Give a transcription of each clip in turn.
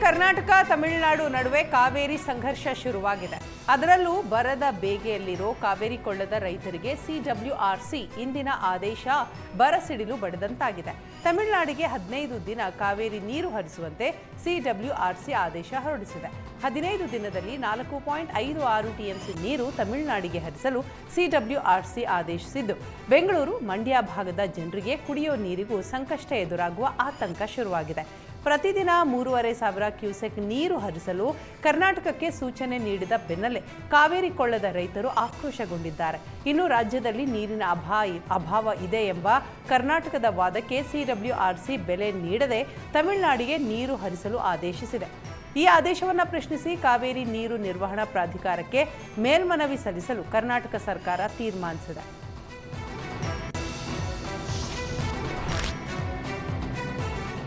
ಕರ್ನಾಟಕ ತಮಿಳುನಾಡು ನಡುವೆ ಕಾವೇರಿ ಸಂಘರ್ಷ ಶುರುವಾಗಿದೆ. ಅದರಲ್ಲೂ ಬರದ ಬೇಗೆಯಲ್ಲಿರೋ ಕಾವೇರಿ ಕೊಳ್ಳದ ರೈತರಿಗೆ ಸಿಡಬ್ಲ್ಯೂಆರ್ಸಿ ಇಂದಿನ ಆದೇಶ ಬರಸಿಡಿಲು ಬಡಿದಂತಾಗಿದೆ. ತಮಿಳುನಾಡಿಗೆ 15 ದಿನ ಕಾವೇರಿ ನೀರು ಹರಿಸುವಂತೆ ಸಿಡಬ್ಲ್ಯೂಆರ್ಸಿ ಆದೇಶ ಹೊರಡಿಸಿದೆ. 15 ದಿನದಲ್ಲಿ 4.56 ಟಿಎಂಸಿ ನೀರು ತಮಿಳುನಾಡಿಗೆ ಹರಿಸಲು ಸಿಡಬ್ಲ್ಯೂಆರ್ಸಿ ಆದೇಶಿಸಿದ್ದು, ಬೆಂಗಳೂರು ಮಂಡ್ಯ ಭಾಗದ ಜನರಿಗೆ ಕುಡಿಯೋ ನೀರಿಗೂ ಸಂಕಷ್ಟ ಎದುರಾಗುವ ಆತಂಕ ಶುರುವಾಗಿದೆ. ಪ್ರತಿದಿನ 3,500 ಕ್ಯೂಸೆಕ್ ನೀರು ಹರಿಸಲು ಕರ್ನಾಟಕಕ್ಕೆ ಸೂಚನೆ ನೀಡಿದ ಬೆನ್ನಲ್ಲೇ ಕಾವೇರಿ ಕೊಳ್ಳದ ರೈತರು ಆಕ್ರೋಶಗೊಂಡಿದ್ದಾರೆ. ಇನ್ನು ರಾಜ್ಯದಲ್ಲಿ ನೀರಿನ ಅಭಾವ ಇದೆ ಎಂಬ ಕರ್ನಾಟಕದ ವಾದಕ್ಕೆ ಸಿಡಬ್ಲ್ಯೂಆರ್ಸಿ ಬೆಲೆ ನೀಡದೆ ತಮಿಳುನಾಡಿಗೆ ನೀರು ಹರಿಸಲು ಆದೇಶಿಸಿದೆ. ಈ ಆದೇಶವನ್ನು ಪ್ರಶ್ನಿಸಿ ಕಾವೇರಿ ನೀರು ನಿರ್ವಹಣಾ ಪ್ರಾಧಿಕಾರಕ್ಕೆ ಮೇಲ್ಮನವಿ ಸಲ್ಲಿಸಲು ಕರ್ನಾಟಕ ಸರ್ಕಾರ ತೀರ್ಮಾನಿಸಿದೆ.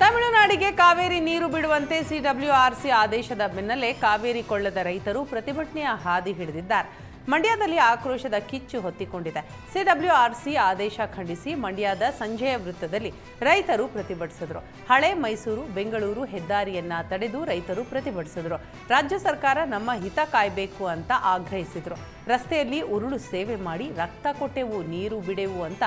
ತಮಿಳುನಾಡಿಗೆ ಕಾವೇರಿ ನೀರು ಬಿಡುವಂತೆ ಸಿಡಬ್ಲ್ಯೂಆರ್ಸಿ ಆದೇಶದ ಬೆನ್ನಲ್ಲೇ ಕಾವೇರಿ ಕೊಳ್ಳದ ರೈತರು ಪ್ರತಿಭಟನೆಯ ಹಾದಿ ಹಿಡಿದಿದ್ದಾರೆ. ಮಂಡ್ಯದಲ್ಲಿ ಆಕ್ರೋಶದ ಕಿಚ್ಚು ಹೊತ್ತಿಕೊಂಡಿದೆ. ಸಿಡಬ್ಲ್ಯೂಆರ್ಸಿ ಆದೇಶ ಖಂಡಿಸಿ ಮಂಡ್ಯದ ಸಂಜೆಯ ವೃತ್ತದಲ್ಲಿ ರೈತರು ಪ್ರತಿಭಟಿಸಿದರು. ಹಳೆ ಮೈಸೂರು ಬೆಂಗಳೂರು ಹೆದ್ದಾರಿಯನ್ನ ತಡೆದು ರೈತರು ಪ್ರತಿಭಟಿಸಿದರು. ರಾಜ್ಯ ಸರ್ಕಾರ ನಮ್ಮ ಹಿತ ಕಾಯಬೇಕು ಅಂತ ಆಗ್ರಹಿಸಿದರು. ರಸ್ತೆಯಲ್ಲಿ ಉರುಳು ಸೇವೆ ಮಾಡಿ ರಕ್ತ ಕೊಟ್ಟೆವು ನೀರು ಬಿಡೆವು ಅಂತ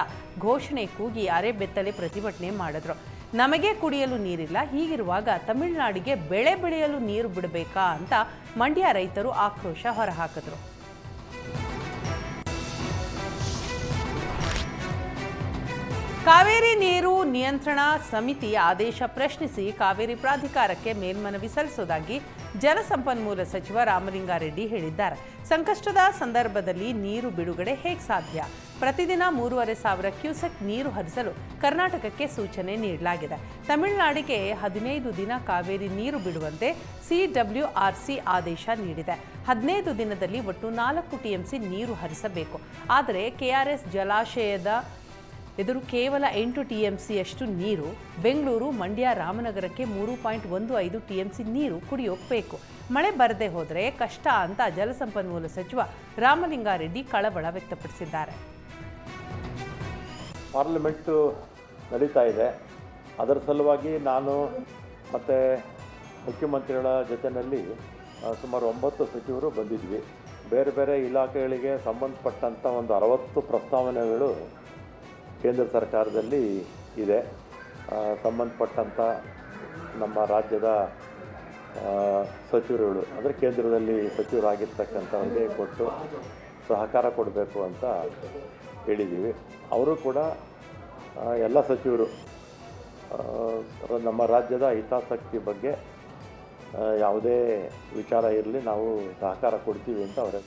ಘೋಷಣೆ ಕೂಗಿ ಅರೆಬೆತ್ತಲೆ ಪ್ರತಿಭಟನೆ ಮಾಡಿದ್ರು. ನಮಗೆ ಕುಡಿಯಲು ನೀರಿಲ್ಲ, ಹೀಗಿರುವಾಗ ತಮಿಳುನಾಡಿಗೆ ಬೆಳೆ ಬೆಳೆಯಲು ನೀರು ಬಿಡಬೇಕಾ ಅಂತ ಮಂಡ್ಯ ರೈತರು ಆಕ್ರೋಶ ಹೊರಹಾಕಿದ್ರು. ಕಾವೇರಿ ನೀರು ನಿಯಂತ್ರಣ ಸಮಿತಿ ಆದೇಶ ಪ್ರಶ್ನಿಸಿ ಕಾವೇರಿ ಪ್ರಾಧಿಕಾರಕ್ಕೆ ಮೇಲ್ಮನವಿ ಸಲ್ಲಿಸುವುದಾಗಿ ಜಲಸಂಪನ್ಮೂಲ ಸಚಿವ ರಾಮಲಿಂಗಾರೆಡ್ಡಿ ಹೇಳಿದ್ದಾರೆ. ಸಂಕಷ್ಟದ ಸಂದರ್ಭದಲ್ಲಿ ನೀರು ಬಿಡುಗಡೆ ಹೇಗೆ ಸಾಧ್ಯ? ಪ್ರತಿದಿನ 3,500 ಕ್ಯೂಸೆಕ್ ನೀರು ಹರಿಸಲು ಕರ್ನಾಟಕಕ್ಕೆ ಸೂಚನೆ ನೀಡಲಾಗಿದೆ. ತಮಿಳುನಾಡಿಗೆ 15 ದಿನ ಕಾವೇರಿ ನೀರು ಬಿಡುವಂತೆ ಸಿಡಬ್ಲ್ಯೂಆರ್ಸಿ ಆದೇಶ ನೀಡಿದೆ. 15 ದಿನದಲ್ಲಿ ಒಟ್ಟು 4 ಟಿಎಂಸಿ ನೀರು ಹರಿಸಬೇಕು. ಆದರೆ ಕೆಆರ್ಎಸ್ ಜಲಾಶಯದ ಎದುರು ಕೇವಲ 8 ಟಿಎಂಸಿಯಷ್ಟು ನೀರು, ಬೆಂಗಳೂರು ಮಂಡ್ಯ ರಾಮನಗರಕ್ಕೆ 3.15 ಟಿಎಂಸಿ ನೀರು ಕುಡಿಯೋಬೇಕು. ಮಳೆ ಬರದೆ ಹೋದರೆ ಕಷ್ಟ ಅಂತ ಜಲಸಂಪನ್ಮೂಲ ಸಚಿವ ರಾಮಲಿಂಗಾರೆಡ್ಡಿ ಕಳವಳ ವ್ಯಕ್ತಪಡಿಸಿದ್ದಾರೆ. ಪಾರ್ಲಿಮೆಂಟು ನಡೀತಾ ಇದೆ. ಅದರ ಸಲುವಾಗಿ ನಾನು ಮತ್ತು ಮುಖ್ಯಮಂತ್ರಿಗಳ ಜೊತೆಯಲ್ಲಿ ಸುಮಾರು 9 ಸಚಿವರು ಬಂದಿದ್ವಿ. ಬೇರೆ ಬೇರೆ ಇಲಾಖೆಗಳಿಗೆ ಸಂಬಂಧಪಟ್ಟಂಥ ಒಂದು 60 ಪ್ರಸ್ತಾವನೆಗಳು ಕೇಂದ್ರ ಸರ್ಕಾರದಲ್ಲಿ ಇದೆ. ಸಂಬಂಧಪಟ್ಟಂಥ ನಮ್ಮ ರಾಜ್ಯದ ಸಚಿವರುಗಳು ಅಂದರೆ ಕೇಂದ್ರದಲ್ಲಿ ಸಚಿವರಾಗಿರ್ತಕ್ಕಂಥವ್ರಿಗೆ ಕೊಟ್ಟು ಸಹಕಾರ ಕೊಡಬೇಕು ಅಂತ ಹೇಳಿದ್ದೀವಿ. ಅವರು ಕೂಡ ಎಲ್ಲ ಸಚಿವರು ನಮ್ಮ ರಾಜ್ಯದ ಹಿತಾಸಕ್ತಿ ಬಗ್ಗೆ ಯಾವುದೇ ವಿಚಾರ ಇರಲಿ ನಾವು ಸಹಕಾರ ಕೊಡ್ತೀವಿ ಅಂತ ಅವರೇ.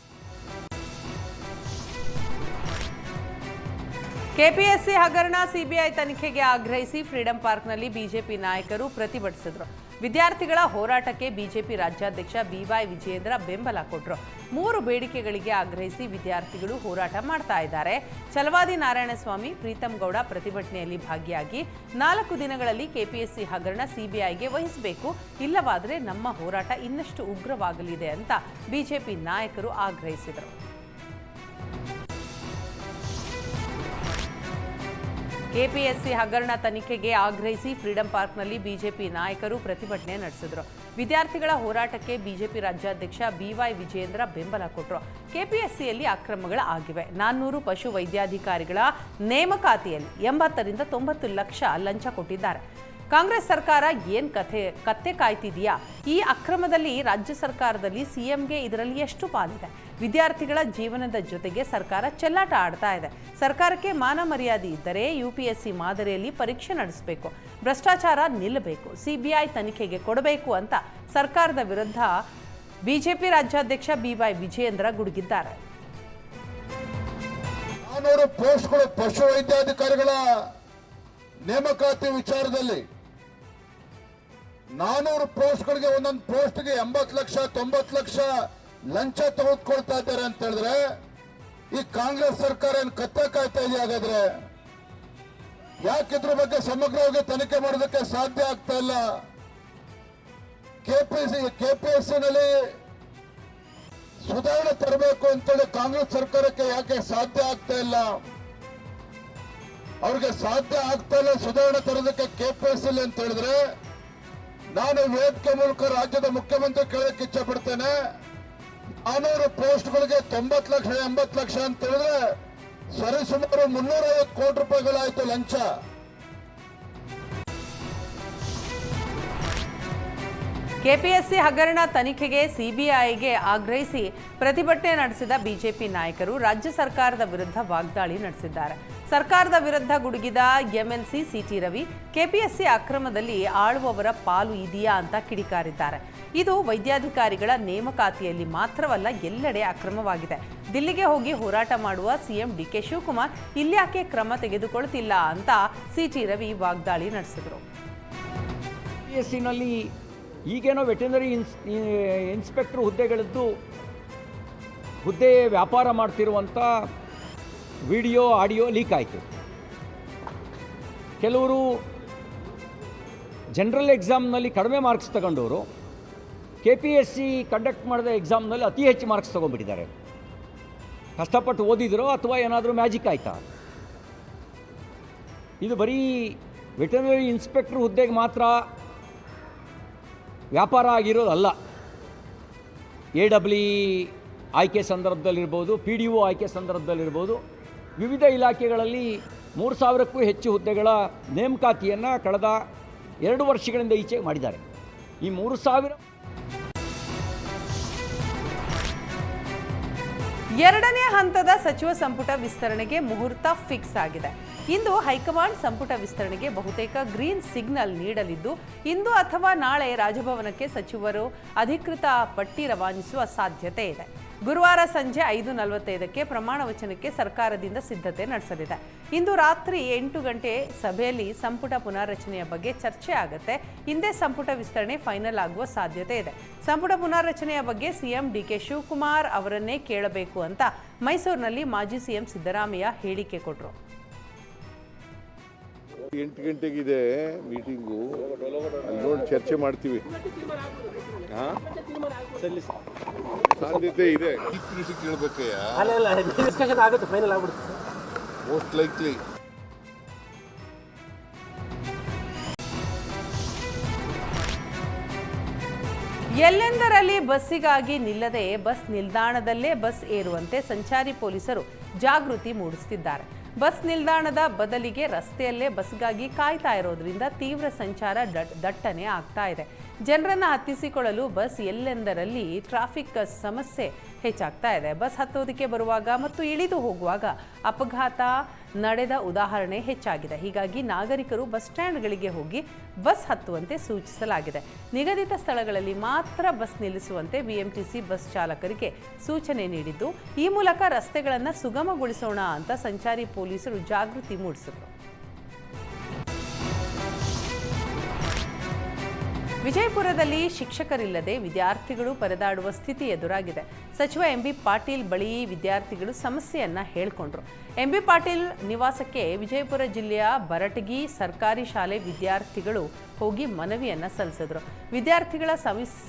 ಕೆಪಿಎಸ್ಸಿ ಹಗರಣ ಸಿಬಿಐ ತನಿಖೆಗೆ ಆಗ್ರಹಿಸಿ ಫ್ರೀಡಂ ಪಾರ್ಕ್ನಲ್ಲಿ ಬಿಜೆಪಿ ನಾಯಕರು ಪ್ರತಿಭಟಿಸಿದರು. ವಿದ್ಯಾರ್ಥಿಗಳ ಹೋರಾಟಕ್ಕೆ ಬಿಜೆಪಿ ರಾಜ್ಯಾಧ್ಯಕ್ಷ ಬಿವೈ ವಿಜಯೇಂದ್ರ ಬೆಂಬಲ ಕೊಟ್ಟರು. 3 ಬೇಡಿಕೆಗಳಿಗೆ ಆಗ್ರಹಿಸಿ ವಿದ್ಯಾರ್ಥಿಗಳು ಹೋರಾಟ ಮಾಡ್ತಾ ಇದ್ದಾರೆ. ಛಲವಾದಿ ನಾರಾಯಣಸ್ವಾಮಿ, ಪ್ರೀತಂ ಗೌಡ ಪ್ರತಿಭಟನೆಯಲ್ಲಿ ಭಾಗಿಯಾಗಿ 4 ದಿನಗಳಲ್ಲಿ ಕೆಪಿಎಸ್ಸಿ ಹಗರಣ ಸಿಬಿಐಗೆ ವಹಿಸಬೇಕು, ಇಲ್ಲವಾದರೆ ನಮ್ಮ ಹೋರಾಟ ಇನ್ನಷ್ಟು ಉಗ್ರವಾಗಲಿದೆ ಅಂತ ಬಿಜೆಪಿ ನಾಯಕರು ಆಗ್ರಹಿಸಿದರು. ಕೆಪಿಎಸ್ಸಿ ಹಗರಣ ತನಿಖೆಗೆ ಆಗ್ರಹಿಸಿ ಫ್ರೀಡಂ ಪಾರ್ಕ್ನಲ್ಲಿ ಬಿಜೆಪಿ ನಾಯಕರು ಪ್ರತಿಭಟನೆ ನಡೆಸಿದರು. ವಿದ್ಯಾರ್ಥಿಗಳ ಹೋರಾಟಕ್ಕೆ ಬಿಜೆಪಿ ರಾಜ್ಯಾಧ್ಯಕ್ಷ ಬಿವೈ ವಿಜಯೇಂದ್ರ ಬೆಂಬಲ ಕೊಟ್ಟರು. ಕೆಪಿಎಸ್ಸಿಯಲ್ಲಿ ಅಕ್ರಮಗಳು ಆಗಿವೆ. 400 ಪಶು ವೈದ್ಯಾಧಿಕಾರಿಗಳ ನೇಮಕಾತಿಯಲ್ಲಿ 80 ರಿಂದ 90 ಲಕ್ಷ ಲಂಚ ಕೊಟ್ಟಿದ್ದಾರೆ. ಕಾಂಗ್ರೆಸ್ ಸರ್ಕಾರ ಏನ್ ಕತ್ತೆ ಕಾಯ್ತಿದೆಯಾ? ಈ ಅಕ್ರಮದಲ್ಲಿ ರಾಜ್ಯ ಸರ್ಕಾರದಲ್ಲಿ ಸಿಎಂಗೆ ಇದರಲ್ಲಿ ಎಷ್ಟು ಪಾಲಿದೆ? ವಿದ್ಯಾರ್ಥಿಗಳ ಜೀವನದ ಜೊತೆಗೆ ಸರ್ಕಾರ ಚೆಲ್ಲಾಟ ಆಡ್ತಾ ಇದೆ. ಸರ್ಕಾರಕ್ಕೆ ಮಾನ ಮರ್ಯಾದೆ ಇದ್ದರೆ ಯುಪಿಎಸ್ಸಿ ಮಾದರಿಯಲ್ಲಿ ಪರೀಕ್ಷೆ ನಡೆಸಬೇಕು, ಭ್ರಷ್ಟಾಚಾರ ನಿಲ್ಲಬೇಕು, ಸಿಬಿಐ ತನಿಖೆಗೆ ಕೊಡಬೇಕು ಅಂತ ಸರ್ಕಾರದ ವಿರುದ್ಧ ಬಿಜೆಪಿ ರಾಜ್ಯಾಧ್ಯಕ್ಷ ಬಿವೈ ವಿಜಯೇಂದ್ರ ಗುಡುಗಿದ್ದಾರೆ. 400 ಪೋಸ್ಟ್ಗಳು ಪಶು ವೈದ್ಯಾಧಿಕಾರಿಗಳ ನೇಮಕಾತಿ ವಿಚಾರದಲ್ಲಿ 400 ಪೋಸ್ಟ್ಗಳಿಗೆ ಒಂದೊಂದು ಪೋಸ್ಟ್ಗೆ 80 ಲಕ್ಷ 90 ಲಕ್ಷ ಲಂಚ ತೆಗೆದುಕೊಳ್ತಾ ಇದ್ದಾರೆ ಅಂತ ಹೇಳಿದ್ರೆ ಈ ಕಾಂಗ್ರೆಸ್ ಸರ್ಕಾರ ಏನು ಕತ್ತೆ ಕಾಯ್ತಾ ಇದೆ? ಹಾಗಾದ್ರೆ ಯಾಕೆ ಇದ್ರ ಬಗ್ಗೆ ಸಮಗ್ರವಾಗಿ ತನಿಖೆ ಮಾಡೋದಕ್ಕೆ ಸಾಧ್ಯ ಆಗ್ತಾ ಇಲ್ಲ? ಕೆಪಿಎಸ್ಸಿನಲ್ಲಿ ಸುಧಾರಣೆ ತರಬೇಕು ಅಂತೇಳಿ ಕಾಂಗ್ರೆಸ್ ಸರ್ಕಾರಕ್ಕೆ ಯಾಕೆ ಸಾಧ್ಯ ಆಗ್ತಾ ಇಲ್ಲ? ಅವ್ರಿಗೆ ಸಾಧ್ಯ ಆಗ್ತಾ ಇಲ್ಲ ಸುಧಾರಣೆ ತರೋದಕ್ಕೆ ಕೆಪಿಎಸ್ಸಿ ಅಂತ ಹೇಳಿದ್ರೆ ನಾನು ವೇದಿಕೆ ಮೂಲಕ ರಾಜ್ಯದ ಮುಖ್ಯಮಂತ್ರಿ ಕೇಳಕ್ಕೆ ಇಚ್ಛೆ ಪಡ್ತೇನೆ. 400 ಪೋಸ್ಟ್ಗಳಿಗೆ 90 ಲಕ್ಷ 80 ಲಕ್ಷ ಅಂತ ಹೇಳಿದ್ರೆ ಸರಿಸುಮಾರು 350 ಕೋಟಿ ರೂಪಾಯಿಗಳಾಯ್ತು ಲಂಚ. ಕೆಪಿಎಸ್ಸಿ ಹಗರಣ ತನಿಖೆಗೆ ಸಿಬಿಐಗೆ ಆಗ್ರಹಿಸಿ ಪ್ರತಿಭಟನೆ ನಡೆಸಿದ ಬಿಜೆಪಿ ನಾಯಕರು ರಾಜ್ಯ ಸರ್ಕಾರದ ವಿರುದ್ಧ ವಾಗ್ದಾಳಿ ನಡೆಸಿದ್ದಾರೆ. ಸರ್ಕಾರದ ವಿರುದ್ಧ ಗುಡುಗಿದ ಎಂಎಲ್ಸಿ ಸಿಟಿ ರವಿ ಕೆಪಿಎಸ್ಸಿ ಅಕ್ರಮದಲ್ಲಿ ಆಳುವವರ ಪಾಲು ಇದೆಯಾ ಅಂತ ಕಿಡಿಕಾರಿದ್ದಾರೆ. ಇದು ವೈದ್ಯಾಧಿಕಾರಿಗಳ ನೇಮಕಾತಿಯಲ್ಲಿ ಮಾತ್ರವಲ್ಲ, ಎಲ್ಲೆಡೆ ಅಕ್ರಮವಾಗಿದೆ. ದಿಲ್ಲಿಗೆ ಹೋಗಿ ಹೋರಾಟ ಮಾಡುವ ಸಿಎಂ ಡಿಕೆ ಶಿವಕುಮಾರ್ ಇಲ್ಯಾಕೆ ಕ್ರಮ ತೆಗೆದುಕೊಳ್ಳುತ್ತಿಲ್ಲ ಅಂತ ಸಿಟಿ ರವಿ ವಾಗ್ದಾಳಿ ನಡೆಸಿದರು. ಕೆಪಿಎಸ್ಸಿನಲ್ಲಿ ಈಗೇನೋ ವೆಟರ್ನರಿ ಇನ್ಸ್ಪೆಕ್ಟರ್ ಹುದ್ದೆಗಳದ್ದು ಹುದ್ದೆ ವ್ಯಾಪಾರ ಮಾಡ್ತಿರುವಂಥ ವಿಡಿಯೋ ಆಡಿಯೋ ಲೀಕ್ ಆಯಿತು. ಕೆಲವರು ಜನರಲ್ ಎಕ್ಸಾಮ್ನಲ್ಲಿ ಕಡಿಮೆ ಮಾರ್ಕ್ಸ್ ತಗೊಂಡವರು KPSC ಕಂಡಕ್ಟ್ ಮಾಡಿದ ಎಕ್ಸಾಮ್ನಲ್ಲಿ ಅತಿ ಹೆಚ್ಚು ಮಾರ್ಕ್ಸ್ ತೊಗೊಂಡ್ಬಿಟ್ಟಿದ್ದಾರೆ. ಕಷ್ಟಪಟ್ಟು ಓದಿದ್ರೋ ಅಥವಾ ಏನಾದರೂ ಮ್ಯಾಜಿಕ್ ಆಯಿತಾ? ಇದು ಬರೀ ವೆಟರ್ನರಿ ಇನ್ಸ್ಪೆಕ್ಟರ್ ಹುದ್ದೆಗೆ ಮಾತ್ರ ವ್ಯಾಪಾರ ಆಗಿರೋದಲ್ಲ. AWE ಆಯ್ಕೆ ಸಂದರ್ಭದಲ್ಲಿರ್ಬೋದು, PDO ಆಯ್ಕೆ ಸಂದರ್ಭದಲ್ಲಿರ್ಬೋದು, ವಿವಿಧ ಇಲಾಖೆಗಳಲ್ಲಿ 3000ಕ್ಕೂ ಹೆಚ್ಚು ಹುದ್ದೆಗಳ ನೇಮಕಾತಿಯನ್ನು ಕಳೆದ 2 ವರ್ಷಗಳಿಂದ ಈಚೆ ಮಾಡಿದ್ದಾರೆ. ಈ 3000 ಎರಡನೇ ಹಂತದ ಸಚಿವ ಸಂಪುಟ ವಿಸ್ತರಣೆಗೆ ಮುಹೂರ್ತ ಫಿಕ್ಸ್ ಆಗಿದೆ. ಇಂದು ಹೈಕಮಾಂಡ್ ಸಂಪುಟ ವಿಸ್ತರಣೆಗೆ ಬಹುತೇಕ ಗ್ರೀನ್ ಸಿಗ್ನಲ್ ನೀಡಲಿದ್ದು, ಇಂದು ಅಥವಾ ನಾಳೆ ರಾಜಭವನಕ್ಕೆ ಸಚಿವರು ಅಧಿಕೃತ ಪಟ್ಟಿ ರವಾನಿಸುವ ಸಾಧ್ಯತೆ ಇದೆ. ಗುರುವಾರ ಸಂಜೆ 5:45ಕ್ಕೆ ಪ್ರಮಾಣ ವಚನಕ್ಕೆ ಸರ್ಕಾರದಿಂದ ಸಿದ್ಧತೆ ನಡೆಸಲಿದೆ. ಇಂದು ರಾತ್ರಿ 8 ಗಂಟೆ ಸಭೆಯಲ್ಲಿ ಸಂಪುಟ ಪುನಾರಚನೆಯ ಬಗ್ಗೆ ಚರ್ಚೆ ಆಗುತ್ತೆ. ಇಂದೇ ಸಂಪುಟ ವಿಸ್ತರಣೆ ಫೈನಲ್ ಆಗುವ ಸಾಧ್ಯತೆ ಇದೆ. ಸಂಪುಟ ಪುನಾರಚನೆಯ ಬಗ್ಗೆ ಸಿಎಂ ಡಿಕೆ ಶಿವಕುಮಾರ್ ಅವರನ್ನೇ ಕೇಳಬೇಕು ಅಂತ ಮೈಸೂರಿನಲ್ಲಿ ಮಾಜಿ ಸಿಎಂ ಸಿದ್ದರಾಮಯ್ಯ ಹೇಳಿಕೆ ಕೊಟ್ಟರು. 8 ಗಂಟೆಗಿದೆ ಮೀಟಿಂಗು, ನೋಡಿ ಚರ್ಚೆ ಮಾಡ್ತೀವಿ. ಸಾಧ್ಯತೆ ಇದೆ. ಕೇಳಬೇಕಯ್ಯ, ಮೋಸ್ಟ್ ಲೈಕ್ಲಿ. ಎಲ್ಲೆಂದರಲ್ಲಿ ಬಸ್ಸಿಗಾಗಿ ನಿಲ್ಲದೆ ಬಸ್ ನಿಲ್ದಾಣದಲ್ಲೇ ಬಸ್ ಏರುವಂತೆ ಸಂಚಾರಿ ಪೊಲೀಸರು ಜಾಗೃತಿ ಮೂಡಿಸುತ್ತಿದ್ದಾರೆ. ಬಸ್ ನಿಲ್ದಾಣದ ಬದಲಿಗೆ ರಸ್ತೆಯಲ್ಲೇ ಬಸ್ಗಾಗಿ ಕಾಯ್ತಾ ಇರೋದ್ರಿಂದ ತೀವ್ರ ಸಂಚಾರ ದಟ್ಟಣೆ ಆಗ್ತಾ ಇದೆ. ಜನರನ್ನು ಹತ್ತಿಸಿಕೊಳ್ಳಲು ಬಸ್ ಎಲ್ಲೆಂದರಲ್ಲಿ ಟ್ರಾಫಿಕ್ ಸಮಸ್ಯೆ ಹೆಚ್ಚಾಗ್ತಾ ಇದೆ. ಬಸ್ ಹತ್ತೋದಕ್ಕೆ ಬರುವಾಗ ಮತ್ತು ಇಳಿದು ಹೋಗುವಾಗ ಅಪಘಾತ ನಡೆದ ಉದಾಹರಣೆ ಹೆಚ್ಚಾಗಿದೆ. ಹೀಗಾಗಿ ನಾಗರಿಕರು ಬಸ್ ಸ್ಟ್ಯಾಂಡ್ಗಳಿಗೆ ಹೋಗಿ ಬಸ್ ಹತ್ತುವಂತೆ ಸೂಚಿಸಲಾಗಿದೆ. ನಿಗದಿತ ಸ್ಥಳಗಳಲ್ಲಿ ಮಾತ್ರ ಬಸ್ ನಿಲ್ಲಿಸುವಂತೆ ಬಿಎಂಟಿಸಿ ಬಸ್ ಚಾಲಕರಿಗೆ ಸೂಚನೆ ನೀಡಿದ್ದು, ಈ ಮೂಲಕ ರಸ್ತೆಗಳನ್ನು ಸುಗಮಗೊಳಿಸೋಣ ಅಂತ ಸಂಚಾರಿ ಪೊಲೀಸರು ಜಾಗೃತಿ ಮೂಡಿಸಿದರು. ವಿಜಯಪುರದಲ್ಲಿ ಶಿಕ್ಷಕರಿಲ್ಲದೆ ವಿದ್ಯಾರ್ಥಿಗಳು ಪರದಾಡುವ ಸ್ಥಿತಿ ಎದುರಾಗಿದೆ. ಸಚಿವ ಎಂಬಿ ಪಾಟೀಲ್ ಬಳಿ ವಿದ್ಯಾರ್ಥಿಗಳು ಸಮಸ್ಯೆಯನ್ನ ಹೇಳ್ಕೊಂಡ್ರು. ಎಂಬಿ ಪಾಟೀಲ್ ನಿವಾಸಕ್ಕೆ ವಿಜಯಪುರ ಜಿಲ್ಲೆಯ ಬರಟಗಿ ಸರ್ಕಾರಿ ಶಾಲೆ ವಿದ್ಯಾರ್ಥಿಗಳು ಹೋಗಿ ಮನವಿಯನ್ನ ಸಲ್ಲಿಸಿದ್ರು. ವಿದ್ಯಾರ್ಥಿಗಳ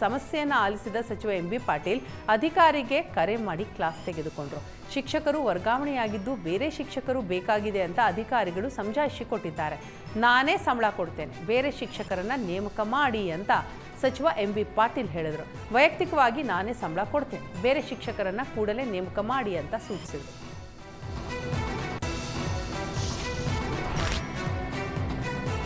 ಸಮಸ್ಯೆಯನ್ನ ಆಲಿಸಿದ ಸಚಿವ ಎಂಬಿ ಪಾಟೀಲ್ ಅಧಿಕಾರಿಗೆ ಕರೆ ಮಾಡಿ ಕ್ಲಾಸ್ ತೆಗೆದುಕೊಂಡ್ರು. ಶಿಕ್ಷಕರು ವರ್ಗಾವಣೆಯಾಗಿದ್ದು ಬೇರೆ ಶಿಕ್ಷಕರು ಬೇಕಾಗಿದೆ ಅಂತ ಅಧಿಕಾರಿಗಳು ಸಮಜಾಯಿಷಿ ಕೊಟ್ಟಿದ್ದಾರೆ. ನಾನೇ ಸಂಬಳ ಕೊಡ್ತೇನೆ, ಬೇರೆ ಶಿಕ್ಷಕರನ್ನ ನೇಮಕ ಮಾಡಿ ಅಂತ ಸಚಿವ ಎಂಬಿ ಪಾಟೀಲ್ ಹೇಳಿದರು. ವೈಯಕ್ತಿಕವಾಗಿ ನಾನೇ ಸಂಬಳ ಕೊಡ್ತೇನೆ, ಬೇರೆ ಶಿಕ್ಷಕರನ್ನ ಕೂಡಲೇ ನೇಮಕ ಮಾಡಿ ಅಂತ ಸೂಚಿಸಿದರು.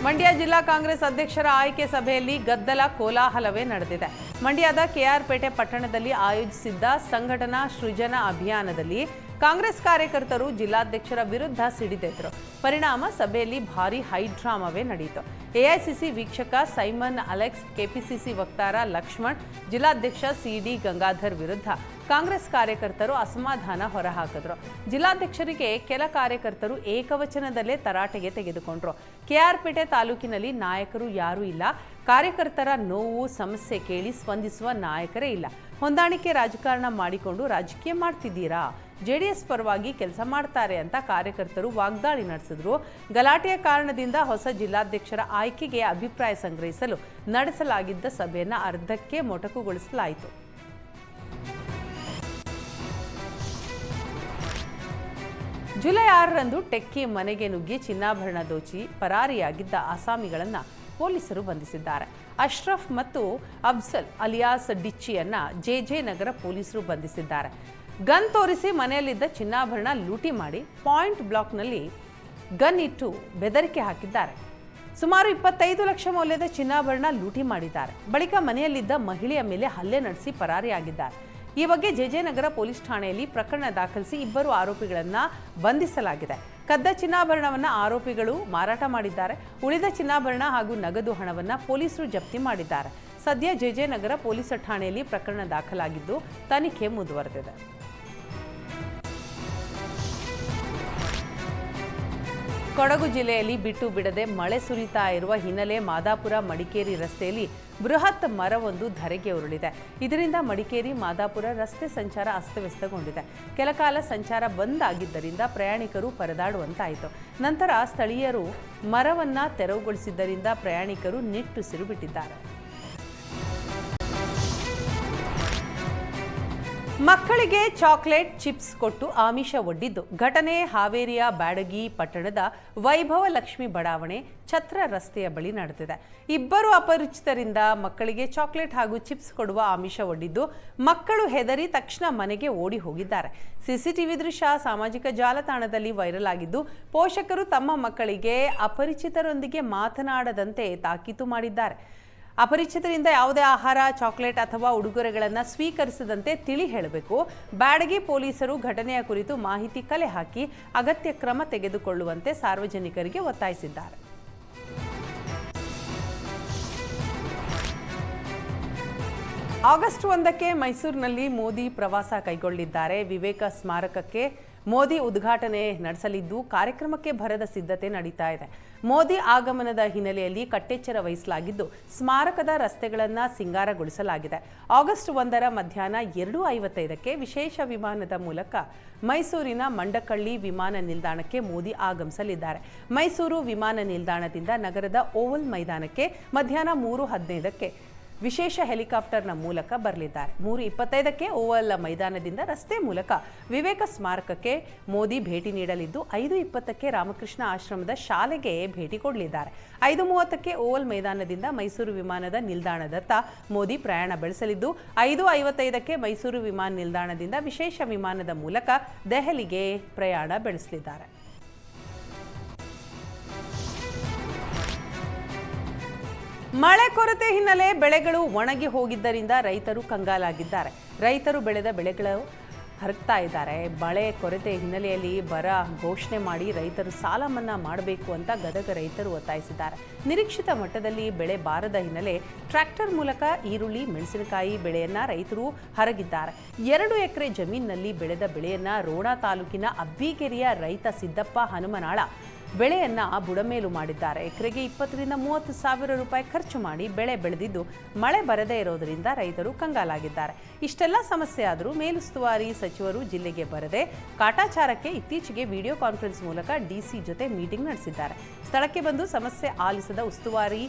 ಮಂಡ್ಯ ಜಿಲ್ಲಾ ಕಾಂಗ್ರೆಸ್ ಅಧ್ಯಕ್ಷರ ಆಯ್ಕೆ ಸಭೆಯಲ್ಲಿ ಗದ್ದಲ ಕೋಲಾಹಲವೇ ನಡೆದಿದೆ. ಮಂಡ್ಯದ ಕೆಆರ್ಪೇಟೆ ಪಟ್ಟಣದಲ್ಲಿ ಆಯೋಜಿಸಿದ್ದ ಸಂಘಟನಾ ಸೃಜನ ಅಭಿಯಾನದಲ್ಲಿ ಕಾಂಗ್ರೆಸ್ ಕಾರ್ಯಕರ್ತರು ಜಿಲ್ಲಾಧ್ಯಕ್ಷರ ವಿರುದ್ಧ ಸಿಡಿದೆದ್ರು. ಪರಿಣಾಮ ಸಭೆಯಲ್ಲಿ ಭಾರೀ ಹೈಡ್ರಾಮವೇ ನಡೆಯಿತು. ಎಐಸಿಸಿ ವೀಕ್ಷಕ ಸೈಮನ್ ಅಲೆಕ್ಸ್, ಕೆಪಿಸಿಸಿ ವಕ್ತಾರ ಲಕ್ಷ್ಮಣ್, ಜಿಲ್ಲಾಧ್ಯಕ್ಷ ಸಿಡಿ ಗಂಗಾಧರ್ ವಿರುದ್ಧ ಕಾಂಗ್ರೆಸ್ ಕಾರ್ಯಕರ್ತರು ಅಸಮಾಧಾನ ಹೊರಹಾಕಿದ್ರು. ಜಿಲ್ಲಾಧ್ಯಕ್ಷರಿಗೆ ಕೆಲ ಕಾರ್ಯಕರ್ತರು ಏಕವಚನದಲ್ಲೇ ತರಾಟೆಗೆ ತೆಗೆದುಕೊಂಡ್ರು. ಕೆಆರ್ಪೇಟೆ ತಾಲೂಕಿನಲ್ಲಿ ನಾಯಕರು ಯಾರೂ ಇಲ್ಲ, ಕಾರ್ಯಕರ್ತರ ನೋವು ಸಮಸ್ಯೆ ಕೇಳಿ ಸ್ಪಂದಿಸುವ ನಾಯಕರೇ ಇಲ್ಲ, ಹೊಂದಾಣಿಕೆ ರಾಜಕಾರಣ ಮಾಡಿಕೊಂಡು ರಾಜಕೀಯ ಮಾಡ್ತಿದ್ದೀರಾ, ಜೆಡಿಎಸ್ ಪರವಾಗಿ ಕೆಲಸ ಮಾಡ್ತಾರೆ ಅಂತ ಕಾರ್ಯಕರ್ತರು ವಾಗ್ದಾಳಿ ನಡೆಸಿದ್ರು. ಗಲಾಟೆಯ ಕಾರಣದಿಂದ ಹೊಸ ಜಿಲ್ಲಾಧ್ಯಕ್ಷರ ಆಯ್ಕೆಗೆ ಅಭಿಪ್ರಾಯ ಸಂಗ್ರಹಿಸಲು ನಡೆಸಲಾಗಿದ್ದ ಸಭೆಯನ್ನು ಅರ್ಧಕ್ಕೆ ಮೊಟಕುಗೊಳಿಸಲಾಯಿತು. ಜುಲೈ 6ರಂದು ಟೆಕ್ಕಿ ಮನೆಗೆ ನುಗ್ಗಿ ಚಿನ್ನಾಭರಣ ದೋಚಿ ಪರಾರಿಯಾಗಿದ್ದ ಆಸಾಮಿಗಳನ್ನು ಪೊಲೀಸರು ಬಂಧಿಸಿದ್ದಾರೆ. ಅಶ್ರಫ್ ಮತ್ತು ಅಫ್ಜಲ್ ಅಲಿಯಾಸ್ ಡಿಚ್ಚಿಯನ್ನ ಜೆಜೆ ನಗರ ಪೊಲೀಸರು ಬಂಧಿಸಿದ್ದಾರೆ. ಗನ್ ತೋರಿಸಿ ಮನೆಯಲ್ಲಿದ್ದ ಚಿನ್ನಾಭರಣ ಲೂಟಿ ಮಾಡಿ ಪಾಯಿಂಟ್ ಬ್ಲಾಕ್ನಲ್ಲಿ ಗನ್ ಇಟ್ಟು ಬೆದರಿಕೆ ಹಾಕಿದ್ದಾರೆ. ಸುಮಾರು 25 ಲಕ್ಷ ಮೌಲ್ಯದ ಚಿನ್ನಾಭರಣ ಲೂಟಿ ಮಾಡಿದ್ದಾರೆ. ಬಳಿಕ ಮನೆಯಲ್ಲಿದ್ದ ಮಹಿಳೆಯ ಮೇಲೆ ಹಲ್ಲೆ ನಡೆಸಿ ಪರಾರಿಯಾಗಿದ್ದಾರೆ. ಈ ಬಗ್ಗೆ ಜೆಜೆ ನಗರ ಪೊಲೀಸ್ ಠಾಣೆಯಲ್ಲಿ ಪ್ರಕರಣ ದಾಖಲಿಸಿ 2 ಆರೋಪಿಗಳನ್ನು ಬಂಧಿಸಲಾಗಿದೆ. ಕದ್ದ ಚಿನ್ನಾಭರಣವನ್ನು ಆರೋಪಿಗಳು ಮಾರಾಟ ಮಾಡಿದ್ದಾರೆ. ಉಳಿದ ಚಿನ್ನಾಭರಣ ಹಾಗೂ ನಗದು ಹಣವನ್ನು ಪೊಲೀಸರು ಜಪ್ತಿ ಮಾಡಿದ್ದಾರೆ. ಸದ್ಯ ಜೆಜೆ ನಗರ ಪೊಲೀಸ್ ಠಾಣೆಯಲ್ಲಿ ಪ್ರಕರಣ ದಾಖಲಾಗಿದ್ದು ತನಿಖೆ ಮುಂದುವರೆದಿದೆ. ಕೊಡಗು ಜಿಲ್ಲೆಯಲ್ಲಿ ಬಿಟ್ಟು ಬಿಡದೆ ಮಳೆ ಸುರಿತಾ ಇರುವ ಹಿನ್ನೆಲೆ ಮಾದಾಪುರ ಮಡಿಕೇರಿ ರಸ್ತೆಯಲ್ಲಿ ಬೃಹತ್ ಮರವೊಂದು ಧರೆಗೆ ಉರುಳಿದೆ. ಇದರಿಂದ ಮಡಿಕೇರಿ ಮಾದಾಪುರ ರಸ್ತೆ ಸಂಚಾರ ಅಸ್ತವ್ಯಸ್ತಗೊಂಡಿದೆ. ಕೆಲಕಾಲ ಸಂಚಾರ ಬಂದ್ ಆಗಿದ್ದರಿಂದ ಪ್ರಯಾಣಿಕರು ಪರದಾಡುವಂತಾಯಿತು. ನಂತರ ಸ್ಥಳೀಯರು ಮರವನ್ನ ತೆರವುಗೊಳಿಸಿದ್ದರಿಂದ ಪ್ರಯಾಣಿಕರು ನಿಟ್ಟುಸಿರು ಬಿಟ್ಟಿದ್ದಾರೆ. ಮಕ್ಕಳಿಗೆ ಚಾಕ್ಲೇಟ್ ಚಿಪ್ಸ್ ಕೊಟ್ಟು ಆಮಿಷ ಒಡ್ಡಿದ್ದು ಘಟನೆ ಹಾವೇರಿಯ ಬ್ಯಾಡಗಿ ಪಟ್ಟಣದ ವೈಭವ ಲಕ್ಷ್ಮಿ ಬಡಾವಣೆ ಛತ್ರ ರಸ್ತೆಯ ಬಳಿ ನಡೆದಿದೆ. 2 ಅಪರಿಚಿತರಿಂದ ಮಕ್ಕಳಿಗೆ ಚಾಕ್ಲೇಟ್ ಹಾಗೂ ಚಿಪ್ಸ್ ಕೊಡುವ ಆಮಿಷ ಒಡ್ಡಿದ್ದು ಮಕ್ಕಳು ಹೆದರಿ ತಕ್ಷಣ ಮನೆಗೆ ಓಡಿ ಹೋಗಿದ್ದಾರೆ. ಸಿಸಿಟಿವಿ ದೃಶ್ಯ ಸಾಮಾಜಿಕ ಜಾಲತಾಣದಲ್ಲಿ ವೈರಲ್ ಆಗಿದ್ದು ಪೋಷಕರು ತಮ್ಮ ಮಕ್ಕಳಿಗೆ ಅಪರಿಚಿತರೊಂದಿಗೆ ಮಾತನಾಡದಂತೆ ತಾಕೀತು ಮಾಡಿದ್ದಾರೆ. ಅಪರಿಚಿತರಿಂದ ಯಾವುದೇ ಆಹಾರ, ಚಾಕ್ಲೇಟ್ ಅಥವಾ ಉಡುಗೊರೆಗಳನ್ನು ಸ್ವೀಕರಿಸದಂತೆ ತಿಳಿ ಹೇಳಬೇಕು. ಬ್ಯಾಡಗಿ ಪೊಲೀಸರು ಘಟನೆಯ ಕುರಿತು ಮಾಹಿತಿ ಕಲೆ ಹಾಕಿ ಅಗತ್ಯ ಕ್ರಮ ತೆಗೆದುಕೊಳ್ಳುವಂತೆ ಸಾರ್ವಜನಿಕರಿಗೆ ಒತ್ತಾಯಿಸಿದ್ದಾರೆ. ಆಗಸ್ಟ್ 1ಕ್ಕೆ ಮೈಸೂರಿನಲ್ಲಿ ಮೋದಿ ಪ್ರವಾಸ ಕೈಗೊಳ್ಳಲಿದ್ದಾರೆ. ವಿವೇಕ ಸ್ಮಾರಕಕ್ಕೆ ಮೋದಿ ಉದ್ಘಾಟನೆ ನಡೆಸಲಿದ್ದು ಕಾರ್ಯಕ್ರಮಕ್ಕೆ ಭರದ ಸಿದ್ಧತೆ ನಡೀತಾ ಇದೆ. ಮೋದಿ ಆಗಮನದ ಹಿನ್ನೆಲೆಯಲ್ಲಿ ಕಟ್ಟೆಚ್ಚರ ವಹಿಸಲಾಗಿದ್ದು ಸ್ಮಾರಕದ ರಸ್ತೆಗಳನ್ನು ಸಿಂಗಾರಗೊಳಿಸಲಾಗಿದೆ. ಆಗಸ್ಟ್ 1ರ ಮಧ್ಯಾಹ್ನ 2:55ಕ್ಕೆ ವಿಶೇಷ ವಿಮಾನದ ಮೂಲಕ ಮೈಸೂರಿನ ಮಂಡಕಳ್ಳಿ ವಿಮಾನ ನಿಲ್ದಾಣಕ್ಕೆ ಮೋದಿ ಆಗಮಿಸಲಿದ್ದಾರೆ. ಮೈಸೂರು ವಿಮಾನ ನಿಲ್ದಾಣದಿಂದ ನಗರದ ಓವಲ್ ಮೈದಾನಕ್ಕೆ ಮಧ್ಯಾಹ್ನ 3:15ಕ್ಕೆ ವಿಶೇಷ ಹೆಲಿಕಾಪ್ಟರ್ನ ಮೂಲಕ ಬರಲಿದ್ದಾರೆ. 3:25ಕ್ಕೆ ಓವಲ್ ಮೈದಾನದಿಂದ ರಸ್ತೆ ಮೂಲಕ ವಿವೇಕ ಸ್ಮಾರಕಕ್ಕೆ ಮೋದಿ ಭೇಟಿ ನೀಡಲಿದ್ದು 5:20ಕ್ಕೆ ರಾಮಕೃಷ್ಣ ಆಶ್ರಮದ ಶಾಲೆಗೆ ಭೇಟಿ ಕೊಡಲಿದ್ದಾರೆ. 5:30ಕ್ಕೆ ಓವಲ್ ಮೈದಾನದಿಂದ ಮೈಸೂರು ವಿಮಾನದ ನಿಲ್ದಾಣದತ್ತ ಮೋದಿ ಪ್ರಯಾಣ ಬೆಳೆಸಲಿದ್ದು 5:55ಕ್ಕೆ ಮೈಸೂರು ವಿಮಾನ ನಿಲ್ದಾಣದಿಂದ ವಿಶೇಷ ವಿಮಾನದ ಮೂಲಕ ದೆಹಲಿಗೆ ಪ್ರಯಾಣ ಬೆಳೆಸಲಿದ್ದಾರೆ. ಮಳೆ ಕೊರತೆ ಹಿನ್ನೆಲೆ ಬೆಳೆಗಳು ಒಣಗಿ ಹೋಗಿದ್ದರಿಂದ ರೈತರು ಕಂಗಾಲಾಗಿದ್ದಾರೆ. ರೈತರು ಬೆಳೆದ ಬೆಳೆಗಳು ಹರಗ್ತಾ ಇದ್ದಾರೆ. ಮಳೆ ಕೊರತೆ ಹಿನ್ನೆಲೆಯಲ್ಲಿ ಬರ ಘೋಷಣೆ ಮಾಡಿ ರೈತರು ಸಾಲ ಮನ್ನಾ ಮಾಡಬೇಕು ಅಂತ ಗದಗ ರೈತರು ಒತ್ತಾಯಿಸಿದ್ದಾರೆ. ನಿರೀಕ್ಷಿತ ಮಟ್ಟದಲ್ಲಿ ಬೆಳೆ ಬಾರದ ಹಿನ್ನೆಲೆ ಟ್ರ್ಯಾಕ್ಟರ್ ಮೂಲಕ ಈರುಳ್ಳಿ, ಮೆಣಸಿನಕಾಯಿ ಬೆಳೆಯನ್ನ ರೈತರು ಹರಗಿದ್ದಾರೆ. 2 ಎಕರೆ ಜಮೀನಿನಲ್ಲಿ ಬೆಳೆದ ಬೆಳೆಯನ್ನ ರೋಣ ತಾಲೂಕಿನ ಅಬ್ಬಿಗೆರೆಯ ರೈತ ಸಿದ್ದಪ್ಪ ಹನುಮನಾಳ ಬೆಳೆಯನ್ನ ಬುಡಮೇಲು ಮಾಡಿದ್ದಾರೆ. ಎಕರೆಗೆ 20 ರಿಂದ 30 ಸಾವಿರ ರೂಪಾಯಿ ಖರ್ಚು ಮಾಡಿ ಬೆಳೆ ಬೆಳೆದಿದ್ದು ಮಳೆ ಬರದೇ ಇರೋದರಿಂದ ರೈತರು ಕಂಗಾಲಾಗಿದ್ದಾರೆ. ಇಷ್ಟೆಲ್ಲ ಸಮಸ್ಯೆ ಆದರೂ ಮೇಲುಸ್ತುವಾರಿ ಸಚಿವರು ಜಿಲ್ಲೆಗೆ ಬರದೆ ಕಾಟಾಚಾರಕ್ಕೆ ಇತ್ತೀಚೆಗೆ ವಿಡಿಯೋ ಕಾನ್ಫರೆನ್ಸ್ ಮೂಲಕ ಡಿಸಿ ಜೊತೆ ಮೀಟಿಂಗ್ ನಡೆಸಿದ್ದಾರೆ. ಸ್ಥಳಕ್ಕೆ ಬಂದು ಸಮಸ್ಯೆ ಆಲಿಸಿದ ಉಸ್ತುವಾರಿ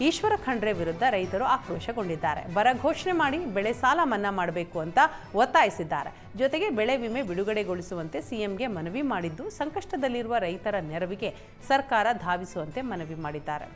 ಈಶ್ವರ ಖಂಡ್ರೆ ವಿರುದ್ಧ ರೈತರು ಆಕ್ರೋಶಗೊಂಡಿದ್ದಾರೆ. ಬರ ಘೋಷಣೆ ಮಾಡಿ ಬೆಳೆ ಸಾಲ ಮನ್ನಾ ಮಾಡಬೇಕು ಅಂತ ಒತ್ತಾಯಿಸಿದ್ದಾರೆ. ಜೊತೆಗೆ ಬೆಳೆ ವಿಮೆ ಬಿಡುಗಡೆಗೊಳಿಸುವಂತೆ ಸಿಎಂಗೆ ಮನವಿ ಮಾಡಿದ್ದು ಸಂಕಷ್ಟದಲ್ಲಿರುವ ರೈತರ ನೆರವಿಗೆ ಸರ್ಕಾರ ಧಾವಿಸುವಂತೆ ಮನವಿ ಮಾಡಿದ್ದಾರೆ.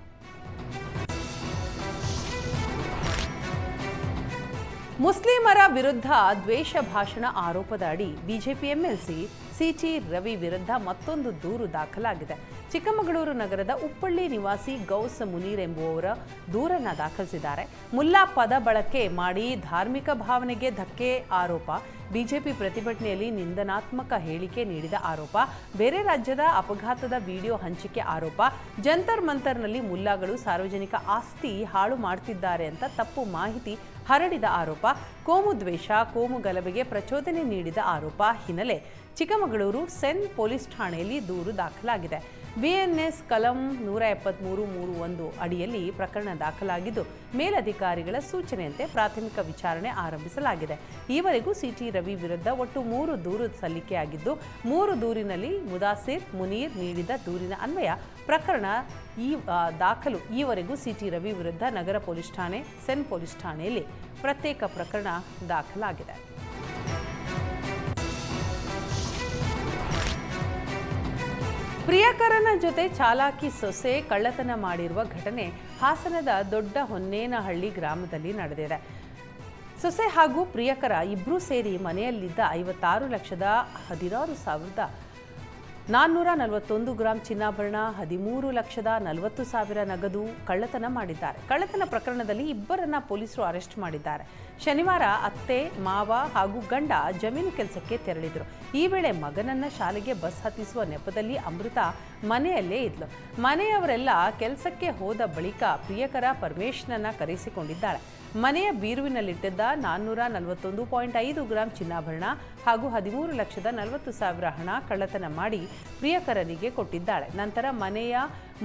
ಮುಸ್ಲಿಮರ ವಿರುದ್ಧ ದ್ವೇಷ ಭಾಷಣ ಆರೋಪದ ಅಡಿ ಬಿಜೆಪಿ ಎಂಎಲ್ಸಿ ಸಿಟಿ ರವಿ ವಿರುದ್ಧ ಮತ್ತೊಂದು ದೂರು ದಾಖಲಾಗಿದೆ. ಚಿಕ್ಕಮಗಳೂರು ನಗರದ ಉಪ್ಪಳ್ಳಿ ನಿವಾಸಿ ಗೌಸ್ ಮುನೀರ್ ಎಂಬುವವರ ದೂರನ್ನ ದಾಖಲಿಸಿದ್ದಾರೆ. ಮುಲ್ಲಾ ಪದ ಬಳಕೆ ಮಾಡಿ ಧಾರ್ಮಿಕ ಭಾವನೆಗೆ ಧಕ್ಕೆ ಆರೋಪ, ಬಿಜೆಪಿ ಪ್ರತಿಭಟನೆಯಲ್ಲಿ ನಿಂದನಾತ್ಮಕ ಹೇಳಿಕೆ ನೀಡಿದ ಆರೋಪ, ಬೇರೆ ರಾಜ್ಯದ ಅಪಘಾತದ ವಿಡಿಯೋ ಹಂಚಿಕೆ ಆರೋಪ, ಜಂತರ್ ಮಂತರ್ನಲ್ಲಿ ಮುಲ್ಲಾಗಳು ಸಾರ್ವಜನಿಕ ಆಸ್ತಿ ಹಾಳು ಮಾಡ್ತಿದ್ದಾರೆ ಅಂತ ತಪ್ಪು ಮಾಹಿತಿ ಹರಡಿದ ಆರೋಪ, ಕೋಮು ದ್ವೇಷ, ಕೋಮು ಗಲಭೆಗೆ ಪ್ರಚೋದನೆ ನೀಡಿದ ಆರೋಪ ಹಿನ್ನೆಲೆ ಚಿಕ್ಕಮಗಳೂರು ಸೆನ್ ಪೊಲೀಸ್ ಠಾಣೆಯಲ್ಲಿ ದೂರು ದಾಖಲಾಗಿದೆ. ಬಿಎನ್ಎಸ್ ಕಲಂ 173(3)(1) ಅಡಿಯಲ್ಲಿ ಪ್ರಕರಣ ದಾಖಲಾಗಿದ್ದು ಮೇಲಧಿಕಾರಿಗಳ ಸೂಚನೆಯಂತೆ ಪ್ರಾಥಮಿಕ ವಿಚಾರಣೆ ಆರಂಭಿಸಲಾಗಿದೆ. ಈವರೆಗೂ ಸಿಟಿ ರವಿ ವಿರುದ್ಧ ಒಟ್ಟು 3 ದೂರು ಸಲ್ಲಿಕೆಯಾಗಿದ್ದು 3 ದೂರಿನಲ್ಲಿ ಮುದಾಸಿರ್ ಮುನೀರ್ ನೀಡಿದ ದೂರಿನ ಅನ್ವಯ ಪ್ರಕರಣ ದಾಖಲು. ಈವರೆಗೂ ಸಿಟಿ ರವಿ ವಿರುದ್ಧ ನಗರ ಪೊಲೀಸ್ ಠಾಣೆ, ಸೆನ್ ಪೊಲೀಸ್ ಠಾಣೆಯಲ್ಲಿ ಪ್ರತ್ಯೇಕ ಪ್ರಕರಣ ದಾಖಲಾಗಿದೆ. ಪ್ರಿಯಕರನ ಜೊತೆ ಚಾಲಾಕಿ ಸೊಸೆ ಕಳ್ಳತನ ಮಾಡಿರುವ ಘಟನೆ ಹಾಸನದ ದೊಡ್ಡ ಹೊನ್ನೇನಹಳ್ಳಿ ಗ್ರಾಮದಲ್ಲಿ ನಡೆದಿದೆ. ಸೊಸೆ ಹಾಗೂ ಪ್ರಿಯಕರ ಇಬ್ಬರೂ ಸೇರಿ ಮನೆಯಲ್ಲಿದ್ದ 56,16,441 ಗ್ರಾಂ ಚಿನ್ನಾಭರಣ, 13,40,00,000 ನಗದು ಕಳ್ಳತನ ಮಾಡಿದ್ದಾರೆ. ಕಳ್ಳತನ ಪ್ರಕರಣದಲ್ಲಿ ಇಬ್ಬರನ್ನ ಪೊಲೀಸರು ಅರೆಸ್ಟ್ ಮಾಡಿದ್ದಾರೆ. ಶನಿವಾರ ಅತ್ತೆ, ಮಾವ ಹಾಗೂ ಗಂಡ ಜಮೀನು ಕೆಲಸಕ್ಕೆ ತೆರಳಿದ್ರು. ಈ ವೇಳೆ ಮಗನನ್ನ ಶಾಲೆಗೆ ಬಸ್ ಹತ್ತಿಸುವ ನೆಪದಲ್ಲಿ ಅಮೃತ ಮನೆಯಲ್ಲೇ ಇದ್ಲು. ಮನೆಯವರೆಲ್ಲ ಕೆಲಸಕ್ಕೆ ಹೋದ ಬಳಿಕ ಪ್ರಿಯಕರ ಪರಮೇಶ್ನನ್ನ ಕರೆಸಿಕೊಂಡಿದ್ದಾಳೆ. ಮನೆಯ ಬೀರುವಿನಲ್ಲಿಟ್ಟಿದ್ದ 441.5 ಗ್ರಾಂ ಚಿನ್ನಾಭರಣ ಹಾಗೂ 13,40,00,000 ಹಣ ಕಳ್ಳತನ ಮಾಡಿ ಪ್ರಿಯಕರನಿಗೆ ಕೊಟ್ಟಿದ್ದಾಳೆ. ನಂತರ ಮನೆಯ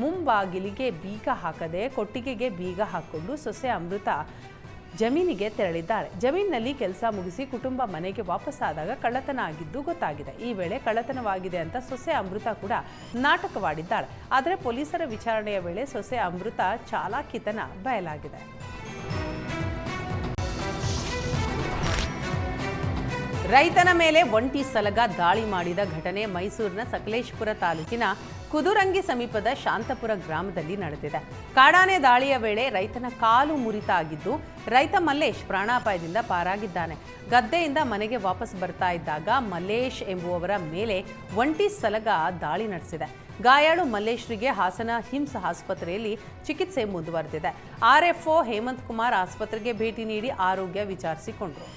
ಮುಂಬಾಗಿಲಿಗೆ ಬೀಗ ಹಾಕದೆ ಕೊಟ್ಟಿಗೆಗೆ ಬೀಗ ಹಾಕಿಕೊಂಡು ಸೊಸೆ ಅಮೃತ ಜಮೀನಿಗೆ ತೆರಳಿದ್ದಾಳೆ. ಜಮೀನಿನಲ್ಲಿ ಕೆಲಸ ಮುಗಿಸಿ ಕುಟುಂಬ ಮನೆಗೆ ವಾಪಸ್ಸಾದಾಗ ಕಳ್ಳತನ ಆಗಿದ್ದು ಗೊತ್ತಾಗಿದೆ. ಈ ವೇಳೆ ಕಳ್ಳತನವಾಗಿದೆ ಅಂತ ಸೊಸೆ ಅಮೃತ ಕೂಡ ನಾಟಕವಾಡಿದ್ದಾಳೆ. ಆದರೆ ಪೊಲೀಸರ ವಿಚಾರಣೆಯ ವೇಳೆ ಸೊಸೆ ಅಮೃತ ಚಾಲಾಕಿತನ ಬಯಲಾಗಿದೆ. ರೈತನ ಮೇಲೆ ಒಂಟಿ ಸಲಗ ದಾಳಿ ಮಾಡಿದ ಘಟನೆ ಮೈಸೂರಿನ ಸಕಲೇಶಪುರ ತಾಲೂಕಿನ ಕುದುರಂಗಿ ಸಮೀಪದ ಶಾಂತಪುರ ಗ್ರಾಮದಲ್ಲಿ ನಡೆದಿದೆ. ಕಾಡಾನೆ ದಾಳಿಯ ವೇಳೆ ರೈತನ ಕಾಲು ಮುರಿತ ಆಗಿದ್ದು, ರೈತ ಮಲ್ಲೇಶ್ ಪ್ರಾಣಾಪಾಯದಿಂದ ಪಾರಾಗಿದ್ದಾನೆ. ಗದ್ದೆಯಿಂದ ಮನೆಗೆ ವಾಪಸ್ ಬರ್ತಾ ಇದ್ದಾಗ ಮಲ್ಲೇಶ್ ಎಂಬುವವರ ಮೇಲೆ ಒಂಟಿ ಸಲಗ ದಾಳಿ ನಡೆಸಿದೆ. ಗಾಯಾಳು ಮಲ್ಲೇಶ್ರಿಗೆ ಹಾಸನ ಹಿಮ್ಸ್ ಆಸ್ಪತ್ರೆಯಲ್ಲಿ ಚಿಕಿತ್ಸೆ ಮುಂದುವರೆದಿದೆ. ಆರ್ಎಫ್ಒ ಹೇಮಂತ್ ಕುಮಾರ್ ಆಸ್ಪತ್ರೆಗೆ ಭೇಟಿ ನೀಡಿ ಆರೋಗ್ಯ ವಿಚಾರಿಸಿಕೊಂಡರು.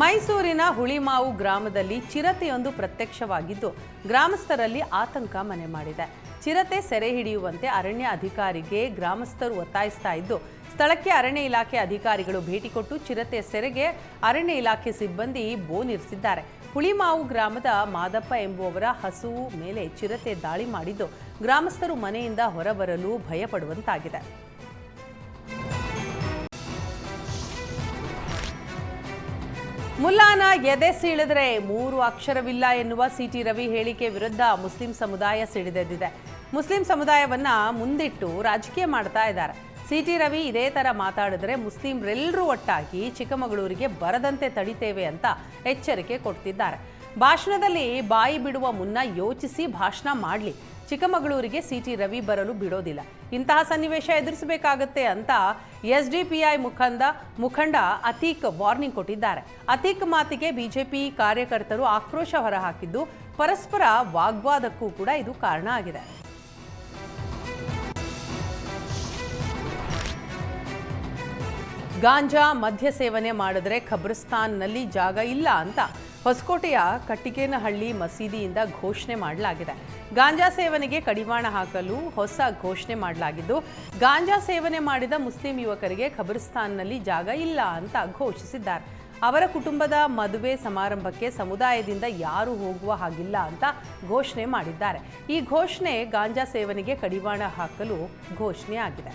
ಮೈಸೂರಿನ ಹುಳಿಮಾವು ಗ್ರಾಮದಲ್ಲಿ ಚಿರತೆಯೊಂದು ಪ್ರತ್ಯಕ್ಷವಾಗಿದ್ದು ಗ್ರಾಮಸ್ಥರಲ್ಲಿ ಆತಂಕ ಮನೆ ಮಾಡಿದೆ. ಚಿರತೆ ಸೆರೆ ಹಿಡಿಯುವಂತೆ ಅರಣ್ಯ ಅಧಿಕಾರಿಗೆ ಗ್ರಾಮಸ್ಥರು ಒತ್ತಾಯಿಸ್ತಾ ಇದ್ದು, ಸ್ಥಳಕ್ಕೆ ಅರಣ್ಯ ಇಲಾಖೆ ಅಧಿಕಾರಿಗಳು ಭೇಟಿ ಕೊಟ್ಟು ಚಿರತೆ ಸೆರೆಗೆ ಅರಣ್ಯ ಇಲಾಖೆ ಸಿಬ್ಬಂದಿ ಬೋನಿರಿಸಿದ್ದಾರೆ. ಹುಳಿಮಾವು ಗ್ರಾಮದ ಮಾದಪ್ಪ ಎಂಬುವವರ ಹಸುವು ಮೇಲೆ ಚಿರತೆ ದಾಳಿ ಮಾಡಿದ್ದು ಗ್ರಾಮಸ್ಥರು ಮನೆಯಿಂದ ಹೊರಬರಲು ಭಯಪಡುವಂತಾಗಿದೆ. ಮುಲ್ಲಾನ ಎದೆ ಸೀಳಿದ್ರೆ 3 ಅಕ್ಷರವಿಲ್ಲ ಎನ್ನುವ ಸಿಟಿ ರವಿ ಹೇಳಿಕೆ ವಿರುದ್ಧ ಮುಸ್ಲಿಂ ಸಮುದಾಯ ಸಿಡಿದೆದ್ದಿದೆ. ಮುಸ್ಲಿಂ ಸಮುದಾಯವನ್ನ ಮುಂದಿಟ್ಟು ರಾಜಕೀಯ ಮಾಡ್ತಾ ಇದ್ದಾರೆ. ಸಿಟಿ ರವಿ ಇದೇ ತರ ಮಾತಾಡಿದ್ರೆ ಮುಸ್ಲಿಂರೆಲ್ಲರೂ ಒಟ್ಟಾಗಿ ಚಿಕ್ಕಮಗಳೂರಿಗೆ ಬರದಂತೆ ತಡಿತೇವೆ ಅಂತ ಎಚ್ಚರಿಕೆ ಕೊಡ್ತಿದ್ದಾರೆ. ಭಾಷಣದಲ್ಲಿ ಬಾಯಿ ಬಿಡುವ ಮುನ್ನ ಯೋಚಿಸಿ ಭಾಷಣ ಮಾಡಲಿ. ಚಿಕ್ಕಮಗಳೂರಿಗೆ ಸಿಟಿ ರವಿ ಬರಲು ಬಿಡೋದಿಲ್ಲ. ಇಂತಹ ಸನ್ನಿವೇಶ ಎದುರಿಸಬೇಕಾಗತ್ತೆ ಅಂತ ಎಸ್ಡಿಪಿಐ ಮುಖಂಡ ಅತೀಕ್ ವಾರ್ನಿಂಗ್ ಕೊಟ್ಟಿದ್ದಾರೆ. ಅತೀಕ್ ಮಾತಿಗೆ ಬಿಜೆಪಿ ಕಾರ್ಯಕರ್ತರು ಆಕ್ರೋಶ ಹೊರಹಾಕಿದ್ದು ಪರಸ್ಪರ ವಾಗ್ವಾದಕ್ಕೂ ಕೂಡ ಇದು ಕಾರಣ ಆಗಿದೆ. ಗಾಂಜಾ ಮದ್ಯ ಸೇವನೆ ಮಾಡಿದ್ರೆ ಖಬ್ರಿಸ್ತಾನ್ನಲ್ಲಿ ಜಾಗ ಇಲ್ಲ ಅಂತ ಹೊಸಕೋಟೆಯ ಕಟ್ಟಿಗೇನಹಳ್ಳಿ ಮಸೀದಿಯಿಂದ ಘೋಷಣೆ ಮಾಡಲಾಗಿದೆ. ಗಾಂಜಾ ಸೇವನೆಗೆ ಕಡಿವಾಣ ಹಾಕಲು ಹೊಸ ಘೋಷಣೆ ಮಾಡಲಾಗಿದ್ದು, ಗಾಂಜಾ ಸೇವನೆ ಮಾಡಿದ ಮುಸ್ಲಿಂ ಯುವಕರಿಗೆ ಖಬ್ರಿಸ್ತಾನ್ನಲ್ಲಿ ಜಾಗ ಇಲ್ಲ ಅಂತ ಘೋಷಿಸಿದ್ದಾರೆ. ಅವರ ಕುಟುಂಬದ ಮದುವೆ ಸಮಾರಂಭಕ್ಕೆ ಸಮುದಾಯದಿಂದ ಯಾರು ಹೋಗುವ ಹಾಗಿಲ್ಲ ಅಂತ ಘೋಷಣೆ ಮಾಡಿದ್ದಾರೆ. ಈ ಘೋಷಣೆ ಗಾಂಜಾ ಸೇವನೆಗೆ ಕಡಿವಾಣ ಹಾಕಲು ಘೋಷಣೆ ಆಗಿದೆ.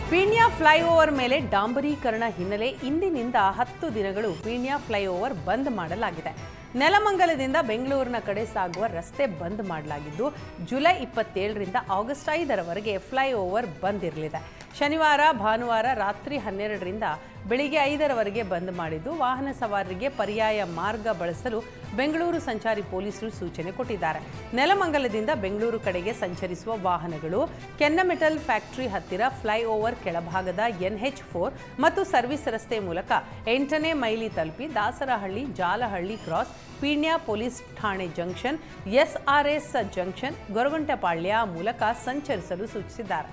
ಪೀಣ್ಯ ಫ್ಲೈಓವರ್ ಮೇಲೆ ಡಾಂಬರೀಕರಣ ಹಿನ್ನೆಲೆ ಇಂದಿನಿಂದ 10 ದಿನಗಳು ಪೀಣ್ಯ ಫ್ಲೈಓವರ್ ಬಂದ್ ಮಾಡಲಾಗಿದೆ. ನೆಲಮಂಗಲದಿಂದ ಬೆಂಗಳೂರಿನ ಕಡೆ ಸಾಗುವ ರಸ್ತೆ ಬಂದ್ ಮಾಡಲಾಗಿದ್ದು, ಜುಲೈ 27ರಿಂದ ಆಗಸ್ಟ್ 5ರವರೆಗೆ ಫ್ಲೈಓವರ್ ಬಂದ್ ಇರಲಿದೆ. ಶನಿವಾರ ಭಾನುವಾರ ರಾತ್ರಿ 12ರಿಂದ ಬೆಳಿಗ್ಗೆ 5ರವರೆಗೆ ಬಂದ್ ಮಾಡಿದ್ದು, ವಾಹನ ಸವಾರರಿಗೆ ಪರ್ಯಾಯ ಮಾರ್ಗ ಬಳಸಲು ಬೆಂಗಳೂರು ಸಂಚಾರಿ ಪೊಲೀಸರು ಸೂಚನೆ ಕೊಟ್ಟಿದ್ದಾರೆ. ನೆಲಮಂಗಲದಿಂದ ಬೆಂಗಳೂರು ಕಡೆಗೆ ಸಂಚರಿಸುವ ವಾಹನಗಳು ಕೆನ್ನಮೆಟಲ್ ಫ್ಯಾಕ್ಟರಿ ಹತ್ತಿರ ಫ್ಲೈಓವರ್ ಕೆಳಭಾಗದ NH4 ಮತ್ತು ಸರ್ವಿಸ್ ರಸ್ತೆ ಮೂಲಕ 8ನೇ ಮೈಲಿ ತಲುಪಿ ದಾಸರಹಳ್ಳಿ, ಜಾಲಹಳ್ಳಿ ಕ್ರಾಸ್, ಪೀಣ್ಯ ಪೊಲೀಸ್ ಠಾಣೆ ಜಂಕ್ಷನ್, SRS ಜಂಕ್ಷನ್, ಗೊರಗುಂಟೆಪಾಳ್ಯ ಮೂಲಕ ಸಂಚರಿಸಲು ಸೂಚಿಸಿದ್ದಾರೆ.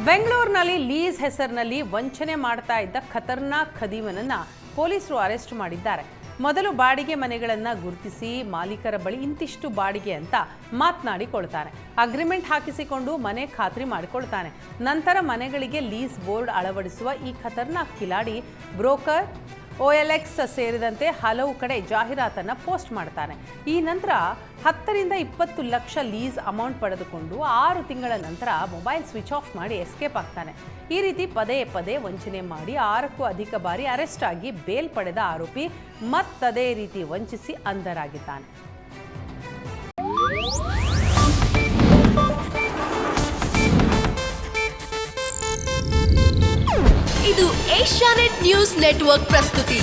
ಬೆಂಗಳೂರಿನಲ್ಲಿ ಲೀಸ್ ಹೆಸರಿನಲ್ಲಿ ವಂಚನೆ ಮಾಡ್ತಾ ಇದ್ದ ಖತರ್ನಾಕ್ ಖದೀಮನನ್ನ ಪೊಲೀಸರು ಅರೆಸ್ಟ್ ಮಾಡಿದ್ದಾರೆ. ಮೊದಲು ಬಾಡಿಗೆ ಮನೆಗಳನ್ನು ಗುರುತಿಸಿ ಮಾಲೀಕರ ಬಳಿ ಇಂತಿಷ್ಟು ಬಾಡಿಗೆ ಅಂತ ಮಾತನಾಡಿಕೊಳ್ತಾನೆ. ಅಗ್ರಿಮೆಂಟ್ ಹಾಕಿಸಿಕೊಂಡು ಮನೆ ಖಾತ್ರಿ ಮಾಡಿಕೊಳ್ತಾನೆ. ನಂತರ ಮನೆಗಳಿಗೆ ಲೀಸ್ ಬೋರ್ಡ್ ಅಳವಡಿಸುವ ಈ ಖತರ್ನಾಕ್ ಕಿಲಾಡಿ ಬ್ರೋಕರ್, OLX ಸೇರಿದಂತೆ ಹಲವು ಕಡೆ ಜಾಹೀರಾತನ್ನು ಪೋಸ್ಟ್ ಮಾಡ್ತಾನೆ. ಈ ನಂತರ 10 ರಿಂದ 20 ಲಕ್ಷ ಲೀಸ್ ಅಮೌಂಟ್ ಪಡೆದುಕೊಂಡು 6 ತಿಂಗಳ ನಂತರ ಮೊಬೈಲ್ ಸ್ವಿಚ್ ಆಫ್ ಮಾಡಿ ಎಸ್ಕೇಪ್ ಆಗ್ತಾನೆ. ಈ ರೀತಿ ಪದೇ ಪದೇ ವಂಚನೆ ಮಾಡಿ 6ಕ್ಕೂ ಅಧಿಕ ಬಾರಿ ಅರೆಸ್ಟ್ ಆಗಿ ಬೇಲ್ ಪಡೆದ ಆರೋಪಿ ಮತ್ತದೇ ರೀತಿ ವಂಚಿಸಿ ಅಂಧರಾಗಿದ್ದಾನೆ. ಇದು ಏಷ್ಯಾನೆಟ್ ನ್ಯೂಸ್ ನೆಟ್ವರ್ಕ್ ಪ್ರಸ್ತುತಿ.